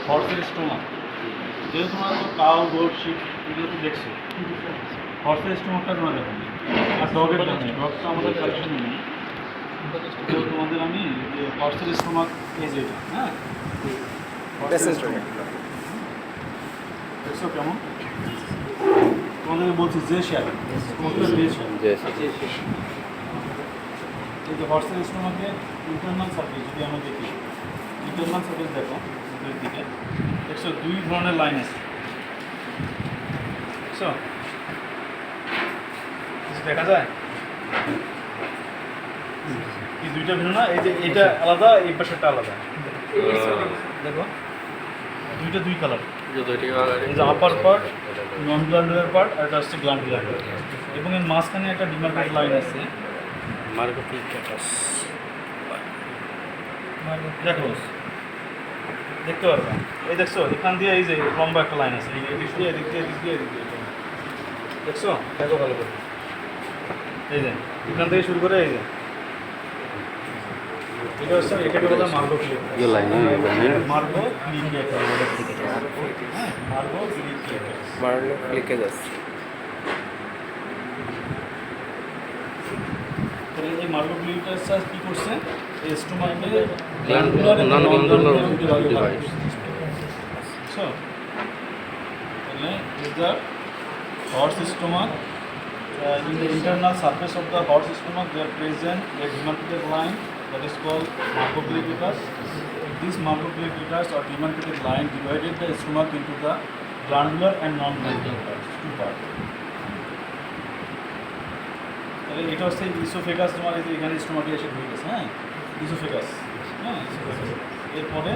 হর্সের stomach, যেহেতু তোমরা তো কাউ গোট শিপ এগুলো তো দেখছো, হর্সের স্টোমাকটা তোমরা দেখো আর ডগের জন্য ডগ তো আমাদের কালেকশনে নেই। তো তোমাদের আমি যে হর্সের স্টোমাক এই যে এটা, হ্যাঁ হর্সের স্টোমাক দেখছো কেমন, তোমাদেরকে বলছি যে শেয়ার স্টোমাকটা যে শেয়ার। এই যে হর্সের স্টোমাকে ইন্টারনাল সার্ফেস যদি আমরা দেখি, ইন্টারনাল সার্ফেস দেখো ভিতরের দিকে দেখছো দুই ধরনের লাইন আছে, দেখছো কিছু দেখা যায় এই দুইটা ভিন্ন না, এই যে এটা আলাদা এই পাশেরটা আলাদা, দেখো দুইটা দুই কালার, এই যে আপার পার্ট নন গ্ল্যান্ডুলার পার্ট আর এটা হচ্ছে গ্ল্যান্ডুলার পার্ট, এবং এর মাঝখানে একটা ডিমার্কেট লাইন আছে মার্গোপ্লিকেটাস। দেখো দেখতে পারবা, এই দেখছো এখান দিয়ে এই যে লম্বা একটা লাইন আছে, এদিক দিয়ে এদিক দিয়ে এদিক দিয়ে এদিক দিয়ে, দেখছো দেখো ভালো করে, এই যে এখান থেকে শুরু করে এই যে এটা হচ্ছে এটাকে বলা মার্গোপ্লিকেটাস, মার্গোপ্লিকেটাস। তাহলে এই মার্গোপ্লিকেটাসটা কি করছে, এই স্টোমাকে গ্ল্যান্ডুলার এবং নন-গ্ল্যান্ডুলার দুটো ভাগে ভাগ করছে। বুঝছো? তাহলে is the horse stomach in the internal surface of the horse stomach there present a demarcated line that is called margoplicatus. This margoplicatus or demarcated line divided the stomach into the glandular and non-glandular parts, two parts. তাহলে এটা হচ্ছে oesophagus, তোমার এই যে এখানে স্টোমাকে এসে ঢুকে গেছে, হ্যাঁ ইসোফেগাস, হ্যাঁ ইসোফেগাস। এরপরে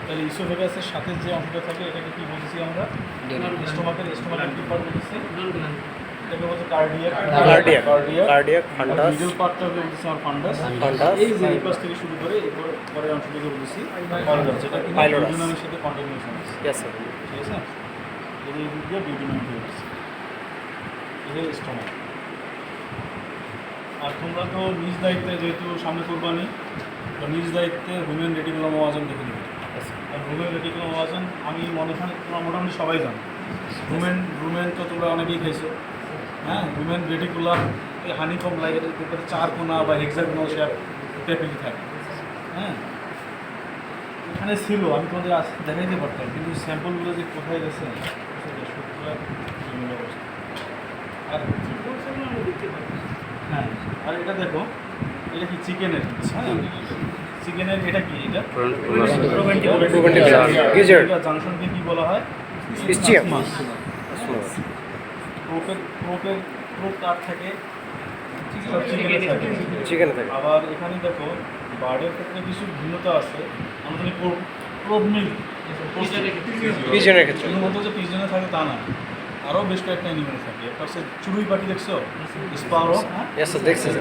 তাহলে ইসোফেগাসের সাথে যে অংশটা থাকে এটাকে কি বলছি আমরা, স্টোমাকের কি পার্ট বলছি, এটাকে বলছে কার্ডিয়াক, মিডল পার্টটা বলছি আমার ফান্ডাস, এই যে এই পাশ থেকে শুরু করে এরপর পরের অংশটাকে বলছি পাইলোরাস, যেটা কি ডিউডিনামের সাথে কন্টিনিউশন আছে, ঠিক আছে, এই যে দিক দিয়ে ডিউডিনাম হয়ে গেছে, এই যে স্টোমাক। আর তোমরা তো নিজ দায়িত্বে যেহেতু সামনে কোরবানি, তো নিজ দায়িত্বে রুমেন রেটিকুলাম ওয়াজন দেখে নেবে। আর রুমেন রেটিকুলাম ওয়াজন আমি মনে হয় তোমরা মোটামুটি সবাই জানো, রুমেন তো তোমরা অনেকেই খাইছো, হ্যাঁ রুমেন রেটিকুলাম এই হানিকম লাইটের উপরে 4 কোণা বা হেক্সাগোনাল শেপ পেপিলি থাকে, হ্যাঁ এখানে ছিল, আমি তোমাদের দেখাইতে পারতাম, কিন্তু স্যাম্পলগুলো যে কোথায় গেছে আর হ্যাঁ। আর এটা দেখো, এটা কি চিকেনের, হ্যাঁ চিকেনের এটা কি, এটা জাংশনকে কি বলা হয়, প্রোপ কার থাকে, চিকেন থাকে। আবার এখানে দেখো বার্ডের ক্ষেত্রে কিছু ভিন্নতা আছে, আমরা জানি প্রোপ মিল পিজনের ক্ষেত্রে শুধুমাত্র যে পিজনে থাকে তা না, আরও বেশ কয়েকটা অ্যানিমেল থাকে, একটা হচ্ছে চড়ুই পাখি দেখছো, স্পারো,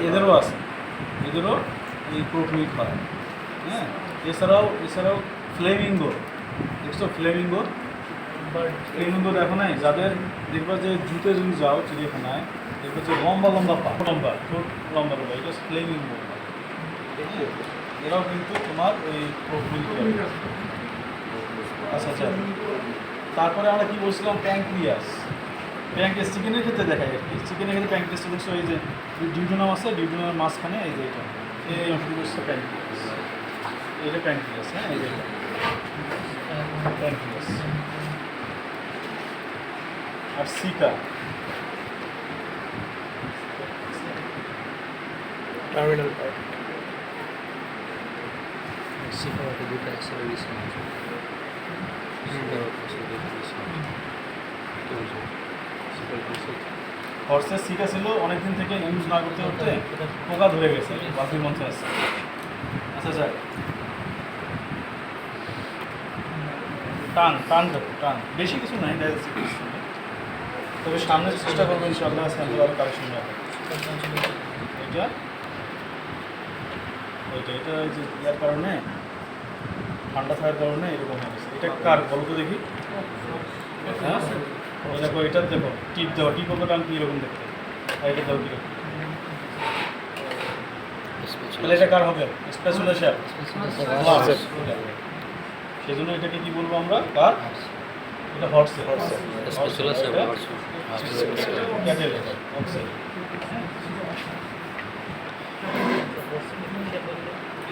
এদেরও আছে, এদেরও এই প্রোপ মিল খায়, হ্যাঁ এছাড়াও ফ্লেমিঙ্গো দেখছো, ফ্লেমিঙ্গো দেখো নাই, যাদের দেখবা যে জুতে যদি যাও চিড়িয়াখানায় দেখবে যে লম্বা খুব লম্বা, এটা হচ্ছে ফ্লেমিঙ্গো, এরাও কিন্তু তোমার ওই প্রোপ মিল করে। আচ্ছা আচ্ছা, তারপরে আমরা কি বলছিলাম, প্যাঙ্ক্রিয়াস চিকেনের ক্ষেত্রে দেখাই আর কি, চিকেনের ক্ষেত্রে প্যাঙ্ক্রিয়াসটা দেখছো, এই যে ডিউডিনাম আছে, ডিউডিনামের মাঝখানে এই যে এটা এই অংশটি হচ্ছে প্যাঙ্ক্রিয়াস, এটা প্যাঙ্ক্রিয়াস, হ্যাঁ এই যে প্যাঙ্ক্রিয়াস। আর সিকা টার্মিনাল পার্ট, হর্সের সিকা ছিল অনেকদিন থেকে ইউজ না করতে করতে পোকা ধরে গেছে, বাকি মঞ্চে আছে। আচ্ছা আচ্ছা, টান দেখো, টান বেশি কিছু নাই, তবে সামনে চেষ্টা করবো ইনশাআল্লাহ স্যাম্পল আরও কালেকশন রাখা। এটা এটা এই যে ইয়ার কারণে, ঠান্ডা থাকার কারণে এরকম হয়ে গেছে। এটা কার বলো তো দেখি, হ্যাঁ দেখো এটার দেখো টিপ দেওয়া, টিপ ওপর টান কীরকম দেখতে, আর এটা দাও কীরকম, তাহলে এটা কার হবে, স্পেশাল শেপ, সেজন্য এটাকে কি বলবো আমরা? কার? এটা hot sell. Spatula se cattle hot sell.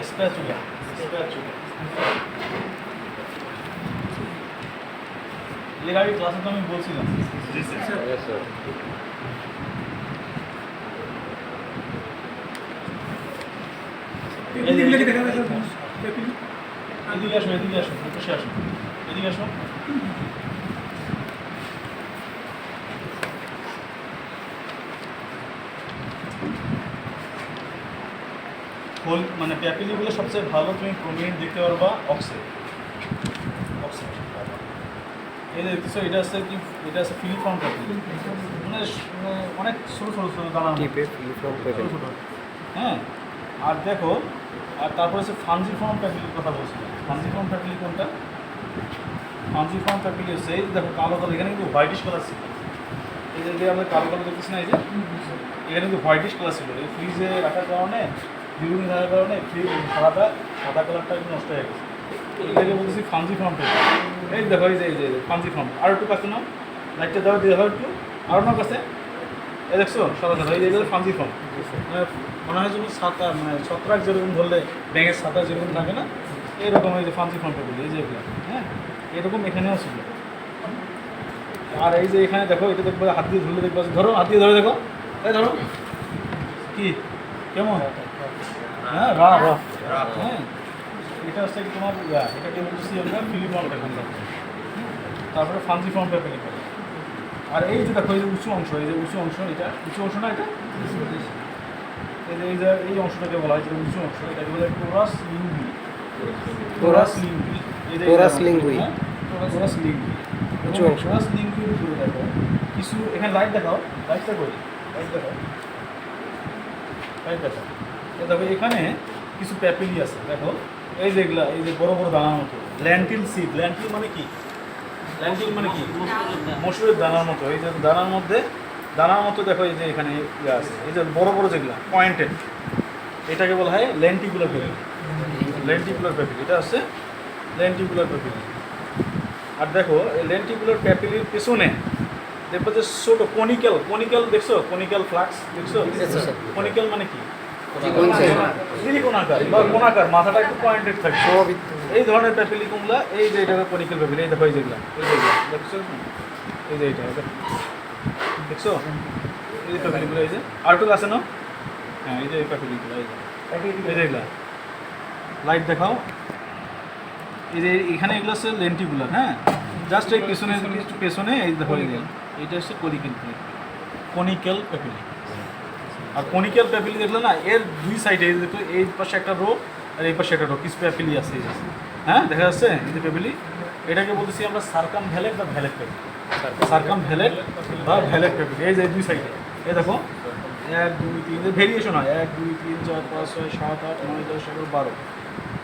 Spatula এর আগে ক্লাসে তো আমি বলছিলাম। Yes, sir. এদিকে আসো, এদিকে আসো, বসে আসো, এদিকে আসো। হোল মানে প্যাপিলিগুলো সবচেয়ে ভালো তুমি প্রমিনেন্ট দেখতে পারবা অক্সেল। এই যে দেখতেছো এটা আছে কি, এটা আছে ফিলিফর্ম প্যাপিলি, মানে অনেক ছোটো দানা টিপে ফিলিফর্ম পেপেল। হ্যাঁ। আর দেখো, আর তারপরে হচ্ছে ফাঞ্জিফর্ম প্যাপিলির কথা বলছিলাম। ফাঞ্জিফর্ম প্যাপিলি কোনটা? ফাঞ্জিফর্ম প্যাপিলি হচ্ছে এই দেখো কালো কালো, এখানে কিন্তু হোয়াইটিশ কালার ছিল। এই যে আমরা কালো কালো দেখতেছি না, এই যে এখানে কিন্তু হোয়াইটিশ কালার ছিল। এই ফ্রিজে রাখার কারণে, দীর্ঘদিন রাখার কারণে সাদা কালারটা একটু নষ্ট হয়ে গেছে। এটাকে বলতেছি ফাঞ্জিফর্ম প্যাপিলি। এই দেখো এই যে ফাঞ্জিফর্ম। আর একটু কাছে নাও, লাইটটা দাও, দিয়ে একটু আরও নাও কাছে। এই দেখছো সাদা এই যে ফাঞ্জিফর্ম, মানে মনে হয় যেন ছাতা, মানে ছত্রাক যেরকম ধরলে ব্যাঙের ছাতা যেরকম থাকে না, এরকম এই যে ফাঞ্জিফর্ম প্যাপিলি, এই যে এগুলো, হ্যাঁ এরকম এখানেও ছিল। আর এই যে এখানে দেখো, এটা দেখবো হাত দিয়ে ধরলে দেখবো, ধরো হাত দিয়ে ধরে দেখো, এই ধরো কি কেমন, হ্যাঁ রাফ, হ্যাঁ এটা হচ্ছে কি তোমার এটাকে বলতেছি আমরা ফিলিফর্ম প্যাপিলি। তারপরে ফাঞ্জিফর্ম প্যাপিলি। আর এই যে দেখো এই যে উঁচু অংশ, এই যে উঁচু অংশ, এটা উঁচু অংশ না, এটা এই যে এই অংশটাকে বলা হয়, যেটা উঁচু অংশ, এটাকে বলে টোরাস লিঙ্গুই। টোরাস লিঙ্গুই, টোরাস লিঙ্গুই, টোরাস লিঙ্গুই উঁচু অংশ। টোরাস লিঙ্গুইর উপরে দেখো কিছু, এখানে লাইট দেখাও, লাইটটা করি, লাইট দেখাও, লাইট দেখাও। দেখো এখানে কিছু প্যাপিলি আছে, দেখো এই যেগুলা, এই যে বড় বড় দানার মতো ল্যান্টিল সিড। ল্যান্টিল মানে কি? ল্যান্টিল মানে কি? মসুরের দানার মতো। এই যে দানার মতো দেখো, এই যে এখানে ইয়ে আছে, এই যে বড় বড় যেগুলা পয়েন্টেড, এটাকে বলা হয় লেন্টিকুলার প্যাপিলি। লেন্টিকুলার প্যাপিলি, এটা আছে লেন্টিকুলার প্যাপিলি। আর দেখো এই লেন্টিকুলার প্যাপিলির পেছনে দেখবো যে ছোটো কনিক্যাল দেখছো, কনিক্যাল ফ্লাক্স দেখছো? কনিক্যাল মানে কি? ত্রিকোণাকার বা কোণাকার, মাথাটা একটু পয়েন্টেড থাকে, এই ধরনের প্যাপিলি কুমলা। এই যে এটা কনিক্যাল প্যাপিলি, এই দেখো এই যেগুলা, এই যেগুলা দেখছো, এই যে এইটা দেখছো, এই যে প্যাপিলিগুলো, এই যে আর একটু আছে না, হ্যাঁ এই যে প্যাপিলিগুলো, এই যে এগুলা লাইট দেখাও। এই যে এখানে এগুলো হচ্ছে লেন্টিকুলার, হ্যাঁ জাস্ট এই পেছনে এই দেখো, এইটা হচ্ছে কনিক্যাল প্যাপিলি। আর কনিক্যাল প্যাপিলি দেখলে না, এর দুই সাইডে এই দেখো, এই পাশে একটা রো আর এই পাশে একটা রো, কিছু প্যাপিলি আছে, হ্যাঁ দেখা যাচ্ছে এই যে প্যাপিলি। এটাকে বলতেছি আমরা সার্কাম ভ্যালেট বা ভ্যালেট প্যাপিলি। সার্কাম ভ্যালেট বা ভ্যালেট প্যাপিলি, এই যে দুই সাইডে, এই দেখো 1 2 3 ভেরিয়েশন হয়, 1 2 3 4 5 6 7 8 9 10 11 12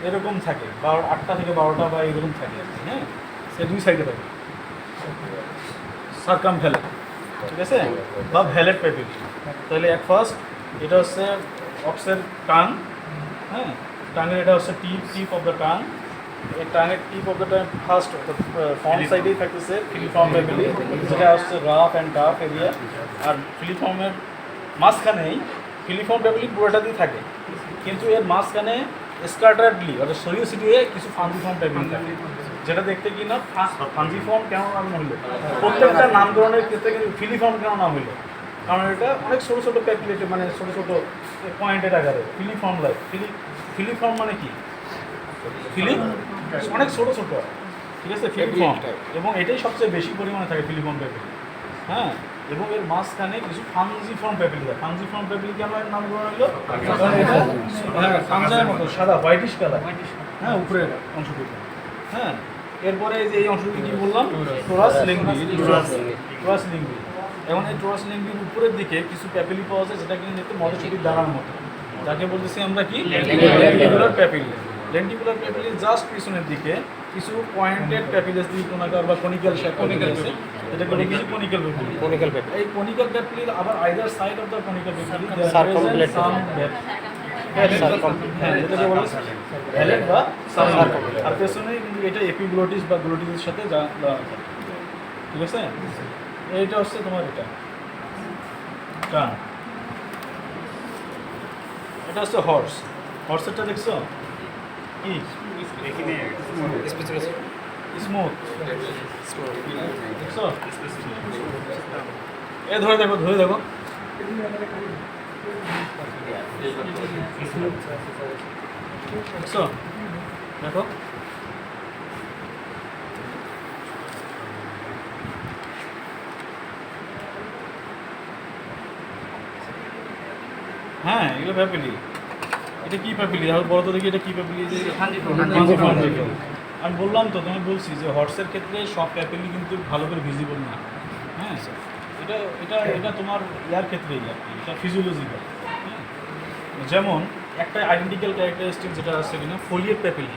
এরকম থাকে, 8টা থেকে 12টা বা এরকম থাকে, হ্যাঁ সে দুই সাইডে থাকে সার্কাম ভ্যালেট, ঠিক আছে, বা ভ্যালেট প্যাপিলি। তাহলে এক ফার্স্ট এটা হচ্ছে অক্সের টাং, হ্যাঁ টাঙের এটা হচ্ছে টিপ অফ দ্য টাং। এই টাঙের tip of the tongue first front সাইডেই থাকতেছে ফিলিফর্ম প্যাপিলি, যেটা হচ্ছে রাফ অ্যান্ড টাফ এরিয়া। আর ফিলিফর্মের মাঝখানেই ফিলিফর্ম প্যাপিলি পুরোটাতেই থাকে, কিন্তু এর মাঝখানে স্কার্টারডলি অর্থাৎ সরিয়ে ছিটিয়ে কিছু ফাঞ্জিফর্ম প্যাপিলি থাকে, যেটা দেখতে কি না ফাঞ্জিফর্ম কেন নাম হইল, প্রত্যেকটা নামকরণের ক্ষেত্রে কিন্তু ফিলিফর্ম কেন নাম হইল, কারণ এটা অনেক ছোটো ছোটো প্যাপিলেটে, মানে ছোটো ছোটো পয়েন্টের আকারে ফিলিফর্ম লাইক। ফিলিফর্ম মানে কি? অনেক ছোটো ছোটো, ঠিক আছে, ফিলিফর্ম। এবং এটাই সবচেয়ে বেশি পরিমাণে থাকে ফিলিফর্ম প্যাপিলি, হ্যাঁ। এবং এর মাঝখানে কিছু ফাঞ্জিফর্ম প্যাপিলি থাকে। ফাঞ্জিফর্ম প্যাপিলি কেন এর নামকরণ হইলো? কারণ এটা হ্যাঁ ফাঞ্জার মতো সাদা হোয়াইটিশ কালার, হ্যাঁ উপরের অংশটুকু, হ্যাঁ। এরপরে এই যে এই অংশটুকু কি বললাম? টোরাস লিঙ্গুই। টোরাস লিঙ্গুই। এবং এই টোরাস লিঙ্গুইর উপরের দিকে কিছু প্যাপিলি পাওয়া যায়, যেটা কিন্তু দেখতে মটরশুটির দানার মতো, যাকে বলতেছি আমরা কি lenticular popilliae. Lenticular popilliae just পিছনের দিকে কিছু পয়েন্টেড প্যাপিলেস দিয়ে কোনাকার বা কনিক্যাল শেপ আছে, এটাকে বলে কিছু কনিক্যাল প্যাপিলি। Conical popilliae. এই কনিক্যাল প্যাপিলির আবার either side of the conical popilliae circumflex, হ্যাঁ যেটাকে বলে ভ্যালেট বা সার্কামফ্লেক্স। আর পেছনেই কিন্তু কিন্তু এটা এপিগ্লোটিস বা গ্লোটিসের সাথে যা দেওয়া থাকে, ঠিক আছে? এইটা হচ্ছে তোমার এটা টান, এটা হচ্ছে হর্স। হর্সেরটা দেখছো কি স্মুথ, দেখছো? এ ধরে দেখো, ধরে দেখো, দেখছো? দেখো হ্যাঁ, এগুলো প্যাপিলি। এটা কি প্যাপিলি? আর বড় তো দেখি এটা কি প্যাপিলি? যে আমি বললাম তো, তুমি বলছি যে হর্সের ক্ষেত্রে সব প্যাপিলি কিন্তু ভালো করে ভিজিবল না। হ্যাঁ, এটা এটা এটা তোমার ইয়ার ক্ষেত্রেই আর কি, এটা ফিজিওলজিক্যাল। হ্যাঁ, যেমন একটা আইডেন্টিক্যাল ক্যারেক্টারিস্টিক যেটা আছে কিনা ফোলিয়েট প্যাপিলি।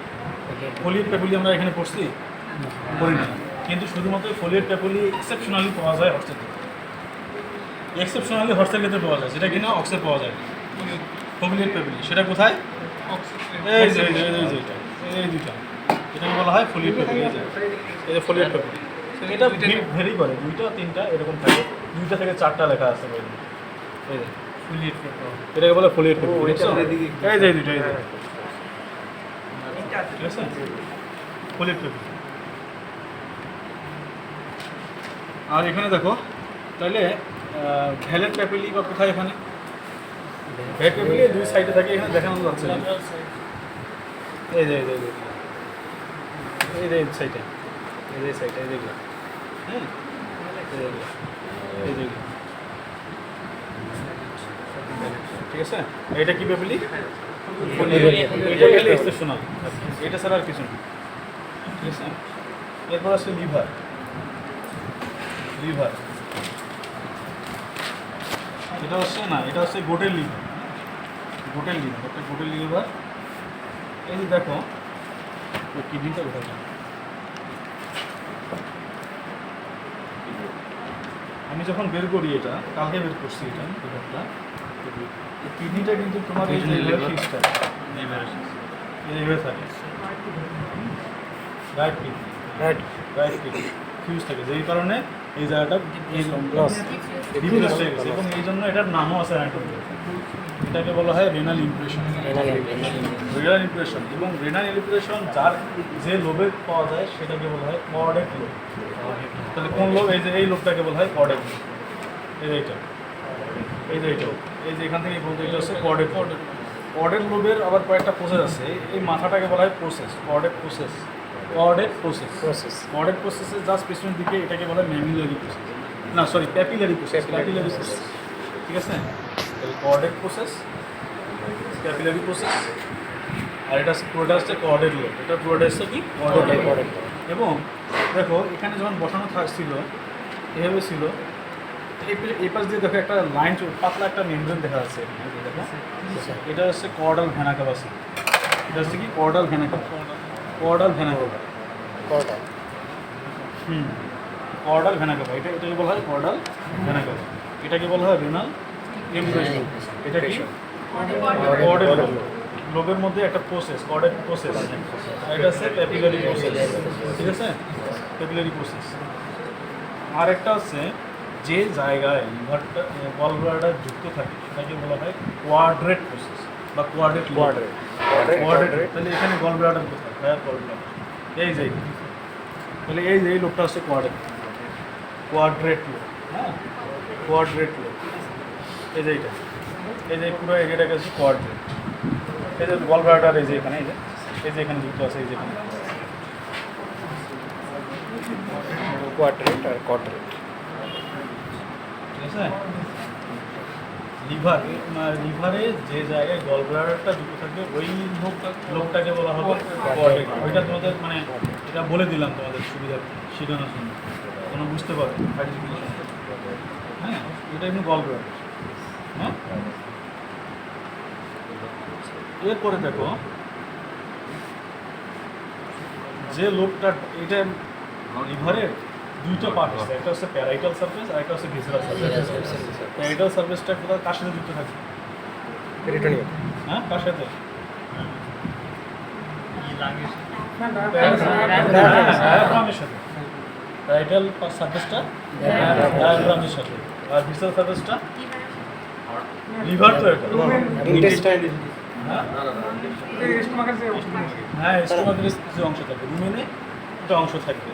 ফোলিয়েট প্যাপিলি আমরা এখানে পড়ছি, পড়ি না, কিন্তু শুধুমাত্র ফোলিয়েট প্যাপিলি এক্সেপশনালি পাওয়া যায় হর্সের ক্ষেত্রে। এক্সেপশনালি হর্সের ক্ষেত্রে পাওয়া যায়, সেটা কিনা অক্সে পাওয়া যায় ফোলিয়েট প্যাপিলি। সেটা কোথায়? এই যে এটা, এই দুইটা, এটাকে বলা হয় ফোলিয়েট প্যাপিলি। এই যে ফোলিয়েট প্যাপিলি, এটা ভেরি করে, দুইটা তিনটা এরকম থাকে, দুইটা থেকে চারটা লেখা আছে বইতে। এই যে ফোলিয়েট প্যাপিলি, এটাকে বলে ফোলিয়েট প্যাপিলি। এই যে দুইটা, এই যে, ঠিক আছে, ফোলিয়েট প্যাপিলি। আর এখানে দেখো তাহলে ভ্যালেট প্যাপিলি বা কোথায়? এখানে ভ্যালেট প্যাপিলি দুই সাইডে থাকে, এখানে দেখানো যাচ্ছে না। এই যে এই সাইডে, এই যে সাইডে, এই যেগুলো, হ্যাঁ, এই যেগুলো, ঠিক আছে। এটা কি প্যাপিলি? এটা গেলে এক্সেপশনাল, এটা ছাড়া আর কিছু না, ঠিক আছে। এরপর আছে লিভার। লিভার এটা হচ্ছে না, এটা হচ্ছে গোটের লিভার। গোটের লিভার, একটা গোটের লিভার। এই যে দেখো কিডনিটা কোথায় যায়? আমি যখন বের করি, এটা কালকে বের করছি, এটা লিভারটা, কিডনিটা কিন্তু তোমার এই যে ফিক্স থাকে, এইভাবে থাকে, right kidney, right kidney fuse থাকে, যেই কারণে এই জায়গাটা রিপ্লেস হয়ে গেছে, এবং এই জন্য এটার নামও আছে অ্যানাটমি। এটাকে বলা হয় রেনাল ইমপ্রেশন। রেনাল ইমপ্রেশন, এবং রেনাল ইমপ্রেশন যার যে লোবে পাওয়া যায় সেটাকে বলা হয় কর্ডেট লোব। তাহলে কোন লোব? এই যে এই লোবটাকে বলা হয় কর্ডেট লোব। এইটা, এই যে এইটাও, এই যে এখান থেকে বলতে, এটা হচ্ছে কর্ডেট। কর্ডেট লোবের আবার কয়েকটা প্রসেস আছে। এই মাথাটাকে বলা হয় প্রসেস, কর্ডেট প্রসেস। কর্ডেট প্রসেসের জাস্ট পিছনের দিকে এটাকে বলা হয় ম্যামিলারি প্রসেস, না সরি প্যাপিলারি প্রসেস, ঠিক আছে। কর্ডেট প্রসেস, ক্যাপিলারি প্রসেস, আর এটা পুরোটা হচ্ছে কর্ডেট লোব। এটা পুরোটা হচ্ছে কি কর্ডেট। এবং দেখো এখানে যখন বসানো ছিল, এভাবে ছিল, এই পাশ দিয়ে দেখো একটা লাইন, পাতলা একটা মেমব্রেন দেখা যাচ্ছে দেখো, এটা হচ্ছে কর্ডাল ভেনা ক্যাভাসি। এটা হচ্ছে কি কর্ডাল ভেনা ক্যাভাসি, কর্ডাল ভেনা ক্যাভাসি, কর্ডাল ভেনা ক্যাভা। এটাকে বলা হয় কর্ডাল ভেনা ক্যাভা। এটাকে বলা হয় রেনাল ইমপ্রেশন। এটা কি কর্ডেট লোব, লোবের মধ্যে একটা প্রসেস, কর্ডেট প্রসেস। এটা হচ্ছে ক্যাপিলারি প্রসেস, ঠিক আছে, ক্যাপিলারি প্রসেস। আর একটা হচ্ছে যে জায়গায় লিভারটা গল ব্লাডার যুক্ত থাকে সেটাকে বলা হয় কোয়াড্রেট প্রসেস বা কোয়াড্রেট। তাহলে এখানে গল ব্লাডার কোথায়? ভাইয়ার গল ব্লাডার এই যে, তাহলে এই যে এই লোকটা হচ্ছে কোয়াড্রেট লোক। হ্যাঁ, কোয়াড্রেট লোক। এই যে এইটা, এই যে পুরো এরিয়াটাকে হচ্ছে কোয়াড্রেট। এই যে গল ব্লাডার, এই যে এখানে, এই যে এখানে যুক্ত আছে, এই যে এখানে কোয়াড্রেট আর কোয়াড্রেট, ঠিক আছে। লিভারে যে জায়গায় গল ব্লাডারটা যুক্ত থাকবে ওই লোকটাকে বলা হবে কোয়াড্রেট। ওইটা তোমাদের মানে এটা বলে দিলাম তোমাদের সুবিধা শেখানোর জন্য, যেন বুঝতে পারো আইডেন্টিফিকেশন। হ্যাঁ, এটা এমনি গল ব্লাডার। হ্যাঁ, এরপরে দেখো যে লোকটা, এটা লিভারের দুইটা পার্ট আছে, একটা হচ্ছে প্যারাইটাল সারফেস আর একটা হচ্ছে ভিসেরাল সারফেস। প্যারাইটাল সারফেসটা কোথায়, কার সাথে যুক্ত থাকে? পেরিটোনিয়াম। হ্যাঁ, কার সাথে? ডায়াফ্রামের সাথে, রাইটাল সারফেসটা ডায়াফ্রামের সাথে, আর ভিসাল সারফেসটা লিভার তো এটা। ইন্টেস্টাইন হ্যাঁ, স্টোমাকের কিছু অংশ থাকবে, রুমেনে একটা অংশ থাকবে,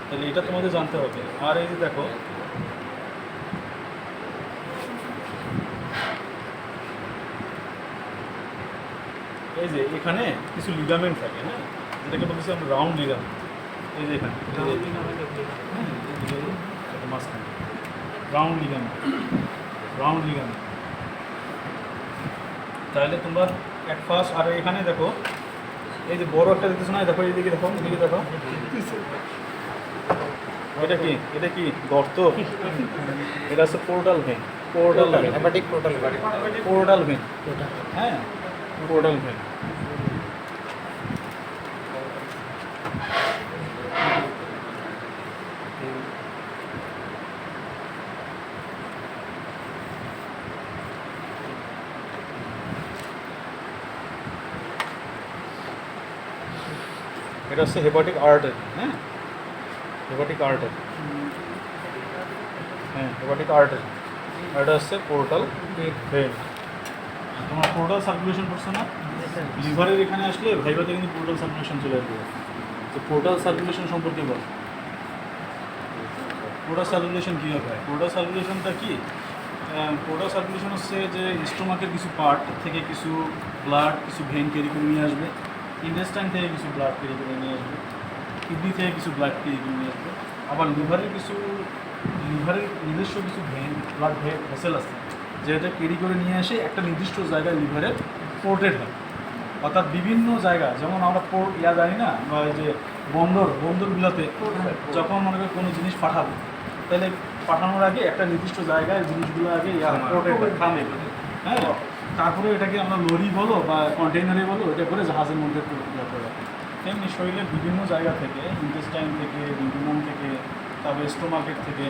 তাহলে এটা তোমাদের জানতে হবে। আর এই যে দেখো এই যে এখানে কিছু লিগামেন্ট থাকে, হ্যাঁ, যেটাকে বলতেছি আমরা রাউন্ড লিগামেন্ট। এই যে এখানে মাঝখানে রাউন্ড লিগামেন্ট, রাউন্ড লিগামেন্ট। তাহলে তোমরা এক ফার্স্ট, আর এখানে দেখো এই যে বড় একটা দেখতেছো না, দেখো এইদিকে দেখো, এদিকে দেখো, এটা কি, এটা কি গর্ত? এটা হচ্ছে portal when, portal when, hepatic portal portal when, হ্যাঁ, পোর্টাল ভেন। এটা হচ্ছে হেপাটিক আর্টারি, হ্যাঁ, হেপাটিক আর্টারি, হ্যাঁ, হেপাটিক আর্টারি। আর এটা হচ্ছে পোর্টাল ভেন। তোমার পোর্টাল সার্কুলেশন করছো না, লিভারের এখানে আসলে ভাইভাতে কিন্তু পোর্টাল সার্কুলেশন চলে আসবে। তো পোর্টাল সার্কুলেশন সম্পর্কে বল, পোর্টাল সার্কুলেশন কী হবে? পোর্টাল সার্কুলেশনটা কি? পোর্টাল সার্কুলেশন হচ্ছে যে স্টোমাকের কিছু পার্ট থেকে কিছু ব্লাড, কিছু ভেন ক্যারি করে নিয়ে আসবে, ইন্টেস্টাইন থেকে কিছু ব্লাড ক্যারি করে নিয়ে আসবে, কিডনি থেকে কিছু ব্লাড ক্যারি করে নিয়ে আসবে, আবার লিভারের নিজস্ব কিছু ভেন, ব্লাড ভেসেল আছে যেটা ক্যারি করে নিয়ে এসে একটা নির্দিষ্ট জায়গায় লিভারে পোর্টেড হয়। অর্থাৎ বিভিন্ন জায়গা, যেমন আমরা পোর্ট জানি না, বা এই যে বন্দরগুলোতে যখন মনে করি কোনো জিনিস পাঠাবো, তাহলে পাঠানোর আগে একটা নির্দিষ্ট জায়গায় জিনিসগুলো আগে পোর্টেড হয়, থামে, হ্যাঁ, তারপরে এটাকে আমরা লরি বলো বা কন্টেইনারে বলো, এটা করে জাহাজের মধ্যে করে। তেমনি শরীরের বিভিন্ন জায়গা থেকে, ইন্টেস্টাইন থেকে, ডিউডিনাম থেকে, তারপরে স্টোমাকের থেকে,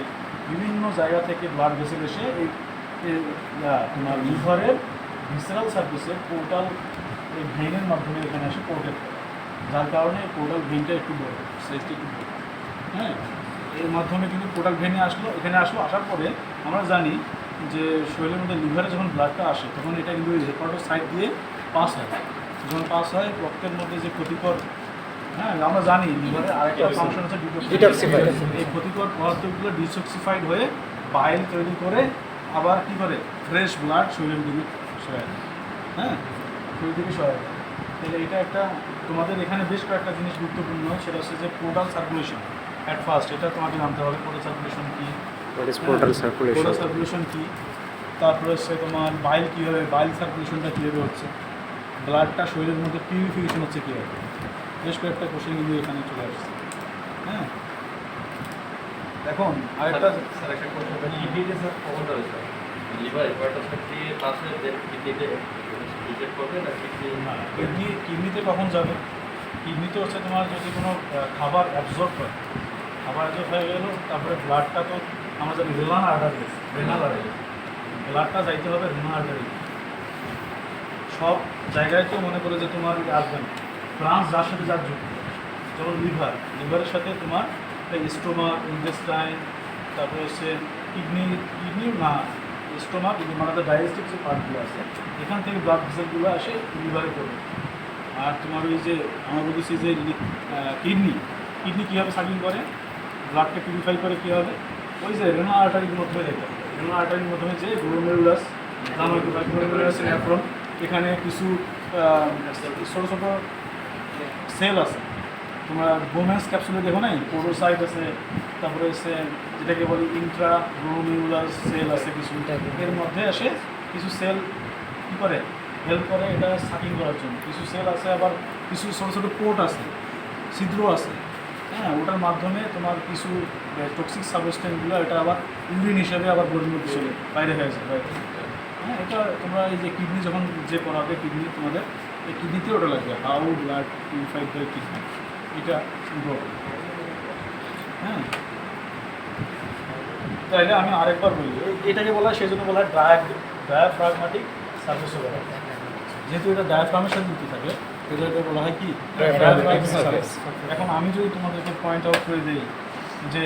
বিভিন্ন জায়গা থেকে ব্লাড ভেসেল এসে এই তোমার লিভারের ভিসেরাল সার্ভিসের পোর্টাল এই ভেইনের মাধ্যমে এখানে এসে পোর্টেড করে, যার কারণে পোর্টাল ভেইনটা একটু বড়, সাইজটা একটু বড়, হ্যাঁ। এর মাধ্যমে কিন্তু পোর্টাল ভেইনে এখানে আসার পরে আমরা জানি যে শরীরের মধ্যে লিভারে যখন ব্লাডটা আসে তখন এটা কিন্তু হেপাটো সাইড দিয়ে পাস হয়। যখন পাস হয় রক্তের মধ্যে যে ক্ষতিকর, হ্যাঁ, আমরা জানি লিভারের আরেকটা ফাংশন হচ্ছে ডিটক্সিফাইড। এই ক্ষতিকর পদার্থগুলো ডিটক্সিফাইড হয়ে বাইল তৈরি করে আবার কী করে ফ্রেশ ব্লাড শরীরের দিকে সহায়, হ্যাঁ, শরীর দিকে সহায়। তাহলে এটা একটা তোমাদের এখানে বেশ কয়েকটা জিনিস গুরুত্বপূর্ণ, সেটা হচ্ছে যে পোর্টাল সার্কুলেশন। অ্যাট ফার্স্ট এটা তোমাকে জানতে হবে, পোর্টাল সার্কুলেশন কী, what is portal circulation, portal circulation কী, তারপরে হচ্ছে তোমার বাইল কীভাবে, বাইল সার্কুলেশনটা কীভাবে হচ্ছে, ব্লাডটা শরীরের মধ্যে পিউরিফিকেশন হচ্ছে কীভাবে, বেশ কয়েকটা কোশ্চেন কিন্তু এখানে চলে আসছে, হ্যাঁ। এখন আরেকটা কিডনিতে স্যার কমনটা হয়েছে লিভার হেপাটোসাইটে পাস হয়ে দেন কিডনিতে রিজেক্ট করবে না কিডনিতে কখন যাবে? কিডনিতে হচ্ছে তোমার যদি কোনো খাবার অ্যাবজর্ব হয়, খাবার অ্যাবজর্ব হয়ে গেল, তারপরে ব্লাডটা তো আমরা জানি রেনাল আর্টারি, ব্লাডটা যাইতে হবে রেনাল আর্টারি। সব জায়গায় তো মনে করে যে তোমার আসবে না, ব্রাঞ্চ যার সাথে যার যুক্ত, যেমন লিভারের সাথে তোমার স্টোমাক, ইন্টেস্টাইন, তারপরে হচ্ছে কিডনি না, স্টোমাক, মানে ডাইজেস্টিভ যে পার্টগুলো আছে এখান থেকে ব্লাড ভেসেলগুলো আসে লিভারে পড়বে। আর তোমার ওই যে আমরা বলতেছি যে কিডনি কীভাবে সাকিং করে, ব্লাডকে পিউরিফাই করে কীভাবে, ওই যে রেনাল আর্টারির মাধ্যমে দেখতে হবে। রেনাল আর্টারির মাধ্যমে যে গ্লোমেরুলাস, নেফ্রন, এখানে কিছু ছোটো ছোটো সেল আছে, তোমরা গোমেন্স ক্যাপসুলে দেখো নাই, পোরোসাইট আছে, তারপরে হচ্ছে যেটাকে বলি ইন্ট্রা গ্লোমেরুলাস সেল আছে কিছু, এর মধ্যে এসে কিছু সেল কী করে হেল্প করে এটা সাকিং করার জন্য। কিছু সেল আছে, আবার কিছু ছোটো ছোটো পোর্ট আছে, ছিদ্র আছে, হ্যাঁ, ওটার মাধ্যমে তোমার কিছু টক্সিক সাবস্টেন্সগুলো এটা আবার ইউরিন হিসেবে আবার বডির মধ্যে চলে বাইরে হয়ে যায় বাইরে। হ্যাঁ, এটা তোমরা এই যে কিডনি যখন যে পড়াবে কিডনি, তোমাদের এই কিডনিতে ওটা লাগবে, how blood purified by kidney, এটা ইম্পর্টেন্ট, হ্যাঁ। তাইলে আমি আরেকবার বলি, এটাকে বলা হয়, সেই জন্য বলা হয় ডায়াফ্রাগমাটিক সার্ভিস, যেহেতু এটা ডায়াফ্রামের সাথে যুক্ত থাকে এটাকে বলা হয় কি Diaphragmatic সারফেস। এখন আমি যদি তোমাদেরকে পয়েন্ট আউট করে দিই যে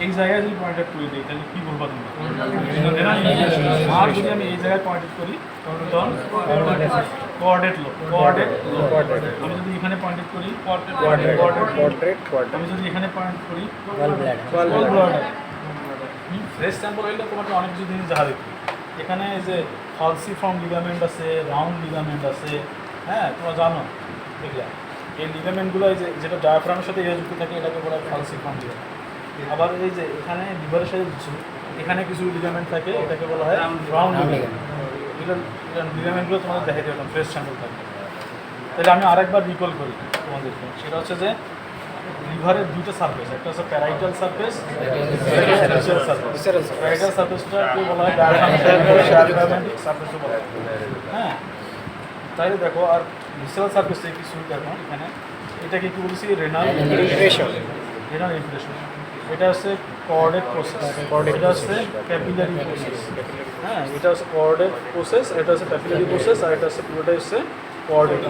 এই জায়গায় যদি পয়েন্ট আউট করে দিই তাহলে কি বলবা তোমরা? আর যদি আমি এই জায়গায় পয়েন্ট আউট করি তখন কোঅর্ডিনেট লো, আমি যদি এখানে পয়েন্ট আউট করি আমি যদি এখানে পয়েন্ট করি ফ্রেশ স্যাম্পল হইলে তোমাকে অনেক কিছু জিনিস দেখা দেখবে। এখানে এই যে ফালসিফর্ম লিগামেন্ট আছে, রাউন্ড লিগামেন্ট আছে, হ্যাঁ তোমরা জানো দেখলা এই লিগামেন্টগুলো এই যে যেটা ডায়াফ্রামের সাথে যুক্ত থাকে এটাকে বলা হয় ফালসিফর্ম লিগামেন্ট। আবার এই যে এখানে লিভারের সাথে এখানে কিছু লিগামেন্ট থাকে এটাকে বলা হয় রাউন্ড লিগামেন্ট। এটা লিগামেন্টগুলো তোমাদের দেখাই দেবে ফ্রেশ স্যাম্পল থাকে। তাহলে আমি আরেকবার রিকল করি তোমাদেরকে, সেটা হচ্ছে যে লিভারের দুইটা সারফেস, একটা হচ্ছে প্যারাইটাল সারফেস, প্যারাইটাল সারফেসটাকে বলা হয় ডায়াফ্রামেটিক সারফেসও বলা হয়। হ্যাঁ, তাইলে দেখো আর ভিসেরাল সারফেসে কিছু দেখো এখানে এটাকে কি বলছি রেনাল ইনফিল্ট্রেশন। এটা হচ্ছে কোঅর্ডিনেট প্রসেস, এটা হচ্ছে ক্যাপিলারি প্রসেস। হ্যাঁ, এটা হচ্ছে কোঅর্ডিনেট প্রসেস, এটা হচ্ছে ক্যাপিলারি প্রসেস, আর এটা হচ্ছে পুরোটাই হচ্ছে কোঅর্ডিনেট।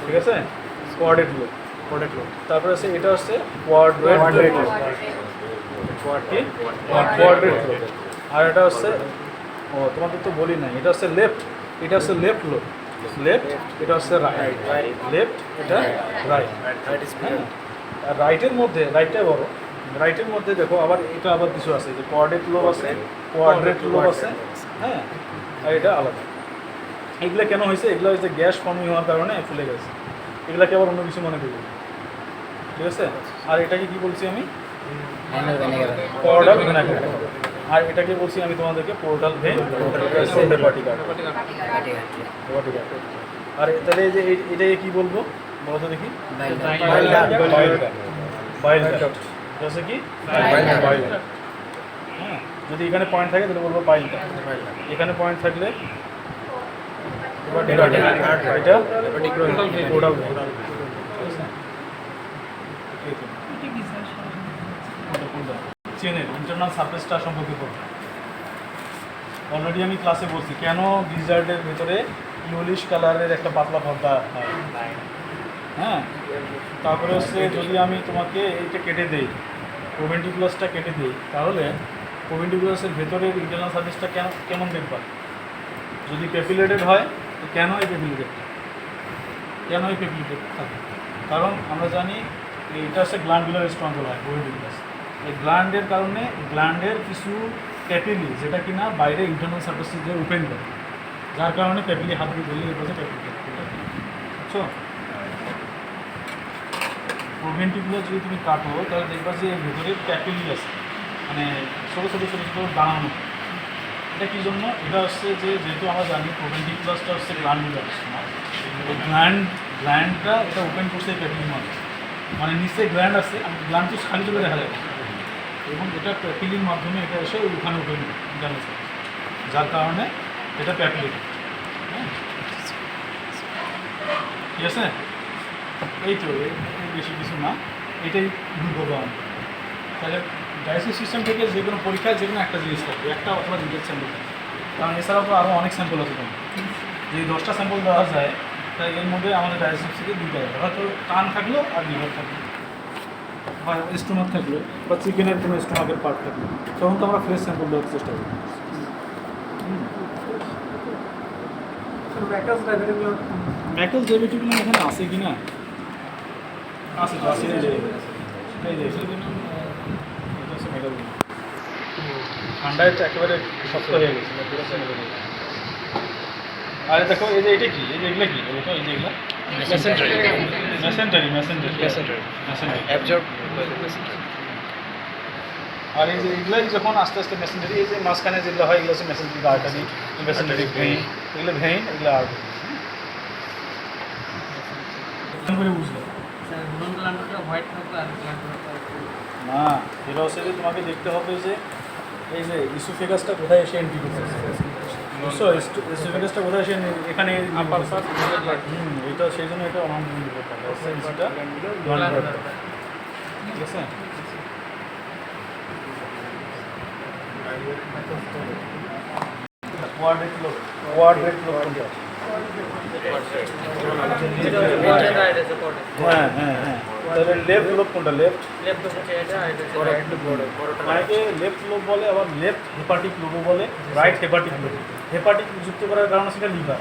ঠিক আছে, কোঅর্ডিনেট লুপ। তারপরে আছে এটা হচ্ছে কোয়াড্রেট লুপ, আর এটা হচ্ছে তোমাদের তো বলি নাই, এটা হচ্ছে লেফট, এটা হচ্ছে লেফট লুপ, এটা হচ্ছে রাইট, লেফট এটা রাইট। আর রাইটের মধ্যে রাইটটা বড়, রাইটের মধ্যে দেখো আবার এটা আবার কিছু আছে যে কোঅর্ডিনেট লোব আছে, কোয়াড্রেট লোব আছে। হ্যাঁ, আর এটা আলাদা। এগুলো কেন হয়েছে? এগুলো হচ্ছে গ্যাস ফর্মিং হওয়ার কারণে ফুলে গেছে। এগুলাকে আবার অন্য কিছু মনে করি, ঠিক আছে। আর এটাকে কি বলছি আমি? পোর্টাল ভেনাকুলাম। আর এটাকে বলছি আমি তোমাদেরকে পোর্টাল ভেন হেপাটিকা। আর তাহলে এই যে এটাকে কি বলবো বলো তো দেখি? বাইল ডাক্ট। হচ্ছে কি? বাইল ডাক্ট। হ্যাঁ, যদি এখানে পয়েন্ট থাকে তাহলে বলবো বাইল ডাক্ট, এখানে পয়েন্ট থাকলে এটা পোর্টাল ভেন। চেনের ইন্টারনাল সারফেসটা সম্পর্কে পড়বো। অলরেডি আমি ক্লাসে বলছি কেন গিজার্ডের ভেতরে ইউলিশ কালারের একটা পাতলা পর্দা হয়। হ্যাঁ, তারপরে হচ্ছে যদি আমি তোমাকে এইটা কেটে দিই, প্রোভেন্টিকুলাসটা কেটে দিই, তাহলে প্রোভেন্টিকুলাসের ভেতরের ইন্টারনাল সারফেসটা কেমন দেখবা? যদি ক্যাপিলেটেড হয় তো কেন এই ক্যাপিলেটেড থাকে? কারণ আমরা জানি এটা হচ্ছে গ্ল্যান্ডুলার স্ট্রং বলা হয় প্রোভেন্টিকুলাস। এই গ্ল্যান্ডের কারণে গ্ল্যান্ডের কিছু ক্যাপিলি যেটা কিনা বাইরে ইন্টারনাল সারফেসে যে ওপেন করে, যার কারণে ক্যাপিলি হাত দিয়ে ধরলে এটা হচ্ছে ক্যাপিলি। বুঝছো? প্রোভেন্টিকুলার যদি তুমি কাটো তাহলে দেখবা যে এর ভেতরে ক্যাপিলি আছে, মানে ছোটো ছোটো দাঁড়ানো। এটা কী জন্য? এটা হচ্ছে যে যেহেতু আমরা জানি প্রোভেন্টিকুলাসটা হচ্ছে গ্ল্যান্ডুলার স্ট্রং, এই গ্ল্যান্ডটা এটা ওপেন করছে ক্যাপিলির মাধ্যমে, মানে নিচে গ্ল্যান্ড আছে, গ্ল্যান্ড তো খালি চলে দেখা যাবে, এবং এটা প্যাপিলির মাধ্যমে এটা এসে ওখানে ওপেন জানাচ্ছে, যার কারণে এটা প্যাপিলি। হ্যাঁ, ঠিক আছে, এই তো বেশি কিছু না, এটাই বলবো আমি। তাহলে ডায়াগনস্টিক সিস্টেম থেকে যে কোনো পরীক্ষায় যে কোনো একটা জিনিস থাকবে, একটা অথবা দুটো স্যাম্পল থাকবে, কারণ এছাড়াও তো আরও অনেক স্যাম্পল আছে। তোমার যে 10টা স্যাম্পল দেওয়া যায়, তাই এর মধ্যে আমাদের ডায়াগনস্টিক থেকে দুইটা যাবে, হয়তো কান থাকলো আর লিভার থাকলো, বা স্টোমাক থাকলো, বা চিকেনের কোনো স্টোমাকের পার্ট থাকলো, তখন তো আমরা ফ্রেশ স্যাম্পল দেওয়ার চেষ্টা করি। ম্যাকাস ডায়াবেটিগুলো এখানে আছে কি না? আছে তো, আছে। ঠান্ডায় তো একেবারে শক্ত হয়ে গেছে। আরে দেখো এই যে এটা কি, এই যে এগুলো কি বলো তো? এই যে এগুলো মেসেন্টারি। আর এই যে এগুলাই যখন আস্তে আস্তে মেসেন্টারি, এই যে মাঝখানে যেগুলো হয় এগুলো হচ্ছে মেসেন্টারি আর্টারি, মেসেন্টারি ভেইন, এগুলো ভেইন, এগুলো আর্টারি। করে বুঝলো না, এটা হচ্ছে যে তোমাকে দেখতে হবে যে এই যে ইসোফেগাসটা কোথায় এসে এন্ট্রি করতেছে। বুঝছো? ইসোফেগাসটা কোথায় এসে এখানে এটা সেই জন্য এটা অনাম করতে হবে, ঠিক আছে। কোয়াড্রেট লোক হ্যাঁ হ্যাঁ হ্যাঁ তাহলে লেফট লোব কোনটা লেফট অনেকে লেফট লোব বলে আবার লেফট হেপাটিক লোবও বলে রাইট হেপাটিক লোব হেপাটিক যুক্ত করার কারণ সেটা লিভার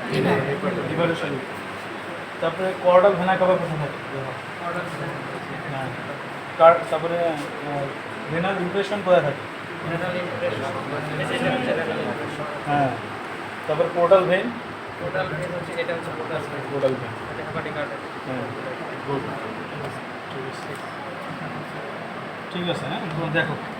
লিভারের সঙ্গে তারপরে কর্ডাল ভেনা কাভার কোথায় থাকে হ্যাঁ তারপরে ভেনাল ইমপ্রেশন কোথায় থাকে হ্যাঁ তারপরে পোর্টাল ভেন পোর্টাল ভেন হ্যাঁ ঠিক আছে হ্যাঁ দেখো